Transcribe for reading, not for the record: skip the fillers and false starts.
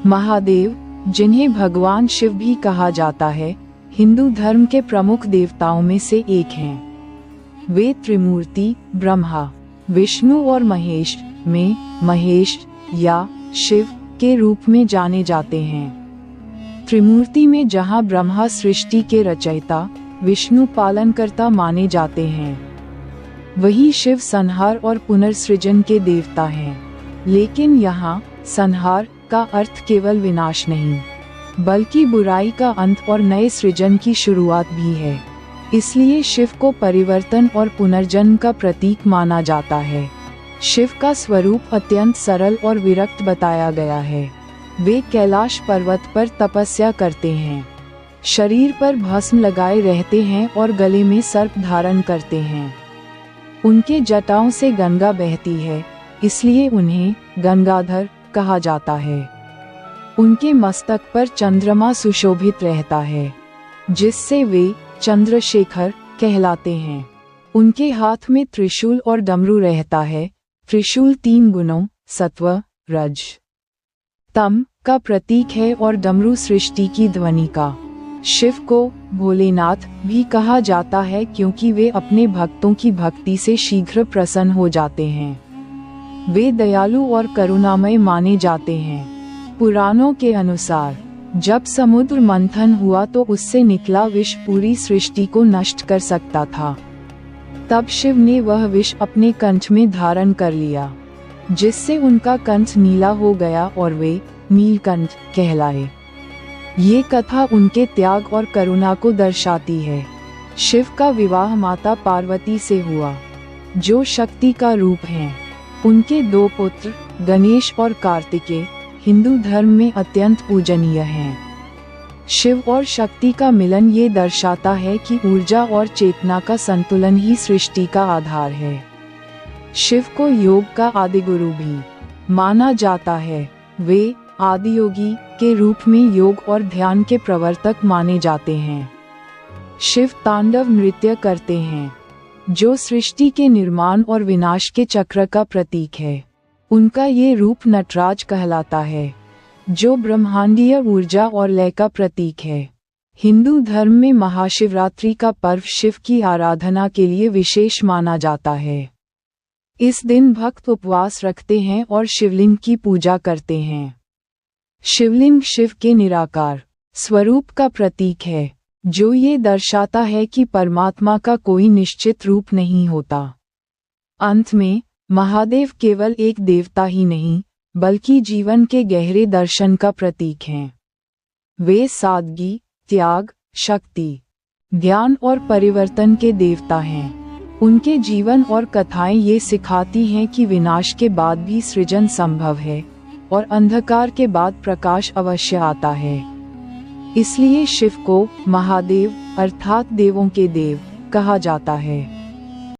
महादेव, जिन्हें भगवान शिव भी कहा जाता है, हिंदू धर्म के प्रमुख देवताओं में से एक हैं। वे त्रिमूर्ति ब्रह्मा, विष्णु और महेश में महेश या शिव के रूप में जाने जाते हैं। त्रिमूर्ति में जहां ब्रह्मा सृष्टि के रचयिता, विष्णु पालनकर्ता माने जाते हैं, वहीं शिव संहार और पुनर्सृजन के देवता हैं। लेकिन यहाँ संहार का अर्थ केवल विनाश नहीं, बल्कि बुराई का अंत और नए सृजन की शुरुआत भी है। इसलिए शिव को परिवर्तन और पुनर्जन्म का प्रतीक माना जाता है। शिव का स्वरूप अत्यंत सरल और विरक्त बताया गया है। वे कैलाश पर्वत पर तपस्या करते हैं, शरीर पर भस्म लगाए रहते हैं और गले में सर्प धारण करते हैं। उनके जटाओं से गंगा बहती है, इसलिए उन्हें गंगाधर कहा जाता है। उनके मस्तक पर चंद्रमा सुशोभित रहता है, जिससे वे चंद्रशेखर कहलाते हैं। उनके हाथ में त्रिशूल और डमरू रहता है। त्रिशूल 3 गुणों सत्व, रज, तम का प्रतीक है और डमरू सृष्टि की ध्वनि का। शिव को भोलेनाथ भी कहा जाता है, क्योंकि वे अपने भक्तों की भक्ति से शीघ्र प्रसन्न हो जाते हैं। वे दयालु और करुणामय माने जाते हैं। पुराणों के अनुसार जब समुद्र मंथन हुआ तो उससे निकला विष पूरी सृष्टि को नष्ट कर सकता था। तब शिव ने वह विष अपने कंठ में धारण कर लिया, जिससे उनका कंठ नीला हो गया और वे नीलकंठ कहलाए। ये कथा उनके त्याग और करुणा को दर्शाती है। शिव का विवाह माता पार्वती से हुआ, जो शक्ति का रूप हैं। उनके 2 पुत्र गणेश और कार्तिकेय हिंदू धर्म में अत्यंत पूजनीय हैं। शिव और शक्ति का मिलन ये दर्शाता है कि ऊर्जा और चेतना का संतुलन ही सृष्टि का आधार है। शिव को योग का आदिगुरु भी माना जाता है। वे आदियोगी के रूप में योग और ध्यान के प्रवर्तक माने जाते हैं। शिव तांडव नृत्य करते हैं, जो सृष्टि के निर्माण और विनाश के चक्र का प्रतीक है। उनका ये रूप नटराज कहलाता है, जो ब्रह्मांडीय ऊर्जा और लय का प्रतीक है। हिंदू धर्म में महाशिवरात्रि का पर्व शिव की आराधना के लिए विशेष माना जाता है। इस दिन भक्त उपवास रखते हैं और शिवलिंग की पूजा करते हैं। शिवलिंग शिव के निराकार स्वरूप का प्रतीक है, जो ये दर्शाता है कि परमात्मा का कोई निश्चित रूप नहीं होता। अंत में महादेव केवल एक देवता ही नहीं, बल्कि जीवन के गहरे दर्शन का प्रतीक हैं। वे सादगी, त्याग, शक्ति, ध्यान और परिवर्तन के देवता हैं। उनके जीवन और कथाएं ये सिखाती हैं कि विनाश के बाद भी सृजन संभव है और अंधकार के बाद प्रकाश अवश्य आता है। इसलिए शिव को महादेव अर्थात देवों के देव कहा जाता है।